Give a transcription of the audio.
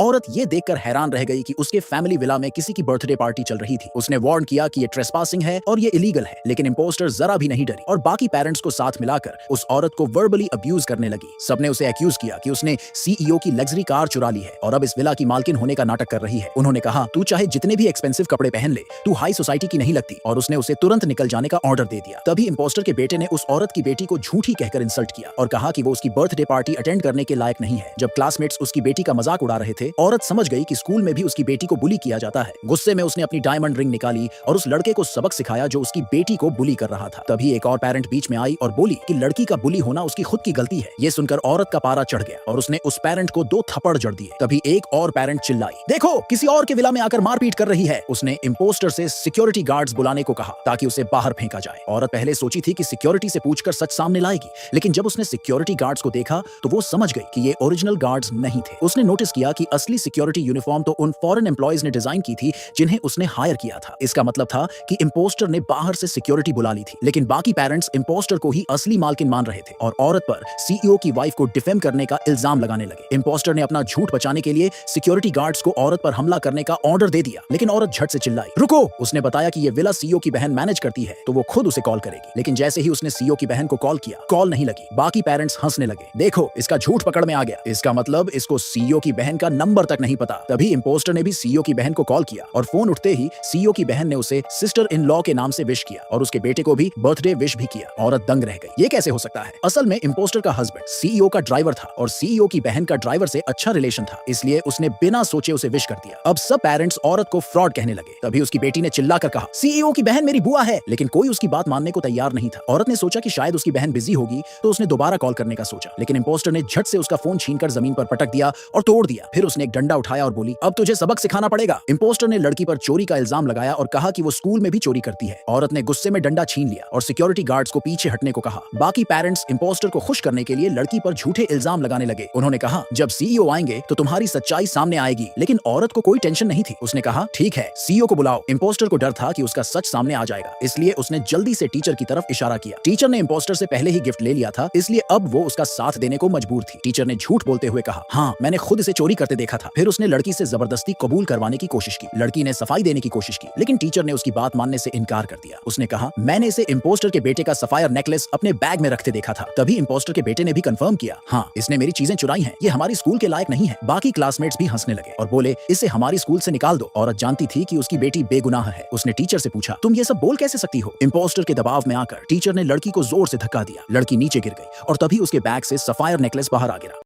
औरत ये देखकर हैरान रह गई कि उसके फैमिली विला में किसी की बर्थडे पार्टी चल रही थी। उसने वार्न किया कि ये ट्रेसपासिंग है और ये इलीगल है, लेकिन इम्पोस्टर जरा भी नहीं डरी और बाकी पेरेंट्स को साथ मिलाकर उस औरत को वर्बली अब्यूज करने लगी। सबने उसे एक्यूज किया कि उसने सीईओ की लग्जरी कार चुरा ली है और अब इस विला की मालकिन होने का नाटक कर रही है। उन्होंने कहा, तू चाहे जितने भी एक्सपेंसिव कपड़े पहन ले, तू हाई सोसाइटी की नहीं लगती, और उसने उसे तुरंत निकल जाने का ऑर्डर दे दिया। तभी इम्पोस्टर के बेटे ने उस औरत की बेटी को झूठी कहकर इंसल्ट किया और कहा कि वो उसकी बर्थडे पार्टी अटेंड करने के लायक नहीं है। जब क्लासमेट्स उसकी बेटी का मजाक उड़ा रहे थे, औरत समझ गई कि स्कूल में भी उसकी बेटी को बुली किया जाता है। गुस्से में उसने अपनी डायमंड रिंग निकाली और उस लड़के को सबक सिखाया जो उसकी बेटी को बुली कर रहा था। तभी एक और पेरेंट बीच में आई और बोली कि लड़की का बुली होना उसकी खुद की गलती है। ये सुनकर औरत का पारा चढ़ गया और उसने उस पेरेंट को 2 थप्पड़ जड़ दिए। तभी एक और पेरेंट चिल्लाई, देखो किसी और के विला में आकर मारपीट कर रही है। उसने इम्पोस्टर से सिक्योरिटी गार्ड्स बुलाने को कहा ताकि उसे बाहर फेंका जाए। औरत पहले सोची थी कि सिक्योरिटी से पूछकर सच सामने लाएगी, लेकिन जब उसने सिक्योरिटी गार्ड्स को देखा तो वो समझ गई कि ये ओरिजिनल गार्ड्स नहीं थे। उसने नोटिस किया कि असली सिक्योरिटी यूनिफॉर्म तो उन फॉरेन एम्प्लॉयज ने डिजाइन की थी जिन्हें उसने हायर किया था। इसका मतलब था कि इम्पोस्टर ने बाहर से सिक्योरिटी बुला ली थी। लेकिन बाकी पेरेंट्स इम्पोस्टर को ही असली मालकिन मान रहे थे और औरत पर सीईओ की वाइफ को डिफेम करने का इल्जाम लगाने लगे। इम्पोस्टर ने अपना झूठ बचाने के लिए सिक्योरिटी गार्ड्स को औरत पर हमला करने का ऑर्डर दे दिया, लेकिन औरत झट से चिल्लाई, रुको। उसने बताया कि ये विला सीईओ की बहन मैनेज करती है तो वो खुद उसे कॉल करेगी। लेकिन जैसे ही उसने सीईओ की बहन को कॉल किया, कॉल नहीं लगी। बाकी पेरेंट्स हंसने लगे, देखो इसका झूठ पकड़ में आ गया, इसका मतलब इसको सीईओ की बहन का नंबर तक नहीं पता। तभी इम्पोस्टर ने भी सीईओ की बहन को कॉल किया और फोन उठते ही सीईओ की बहन ने उसे सिस्टर इन लॉ के नाम से विश किया और उसके बेटे को भी बर्थडे विश भी किया। औरत दंग रह गई, ये कैसे हो सकता है? असल में इम्पोस्टर का हस्बैंड सीईओ का ड्राइवर था और सीईओ की बहन का ड्राइवर से अच्छा रिलेशन था, इसलिए उसने बिना सोचे उसे विश कर दिया। अब सब पेरेंट्स औरत को फ्रॉड कहने लगे। तभी उसकी बेटी ने चिल्लाकर कहा, सीईओ की बहन मेरी बुआ है, लेकिन कोई उसकी बात मानने को तैयार नहीं था। औरत ने सोचा कि शायद उसकी बहन बिजी होगी तो उसने दोबारा कॉल करने का सोचा, लेकिन इम्पोस्टर ने झट से उसका फोन छीनकर जमीन पर पटक दिया और तोड़ दिया। फिर उसने एक डंडा उठाया और बोली, अब तुझे सबक सिखाना पड़ेगा। इम्पोस्टर ने लड़की पर चोरी का इल्जाम लगाया और कहा कि वो स्कूल में भी चोरी करती है। औरत ने गुस्से में डंडा छीन लिया और सिक्योरिटी गार्ड्स को पीछे हटने को कहा। बाकी पेरेंट्स इम्पोस्टर को खुश करने के लिए लड़की पर झूठे इल्जाम लगाने लगे। उन्होंने कहा, जब सीईओ आएंगे तो तुम्हारी सच्चाई सामने आएगी। लेकिन औरत को कोई टेंशन नहीं थी। उसने कहा, ठीक है, सीईओ को बुलाओ। इम्पोस्टर को डर था कि उसका सच सामने आ जाएगा, इसलिए उसने जल्दी से टीचर की तरफ इशारा किया। टीचर ने इम्पोस्टर से पहले ही गिफ्ट ले लिया था, इसलिए अब वो उसका साथ देने को मजबूर थी। टीचर ने झूठ बोलते हुए कहा, हाँ मैंने खुद इसे चोरी करते देखा था। फिर उसने लड़की से जबरदस्ती कबूल करवाने की कोशिश की। लड़की ने सफाई देने की कोशिश की, लेकिन टीचर ने उसकी बात मानने से इनकार कर दिया। उसने कहा, मैंने इसे इम्पोस्टर के बेटे का सफायर नेकलेस अपने बैग में रखते देखा था। तभी इम्पोस्टर के बेटे ने भी कंफर्म किया, हाँ इसने मेरी चीजें चुराई हैं, ये हमारी स्कूल के लायक नहीं है। बाकी क्लासमेट्स भी हंसने लगे और बोले, इसे हमारी स्कूल से निकाल दो। औरत जानती थी कि उसकी बेटी बेगुनाह है। उसने टीचर से पूछा, तुम ये सब बोल कैसे सकती हो? इम्पोस्टर के दबाव में आकर टीचर ने लड़की को जोर से धक्का दिया। लड़की नीचे गिर गई और तभी उसके बैग से सफायर नेकलेस बाहर आ गिरा।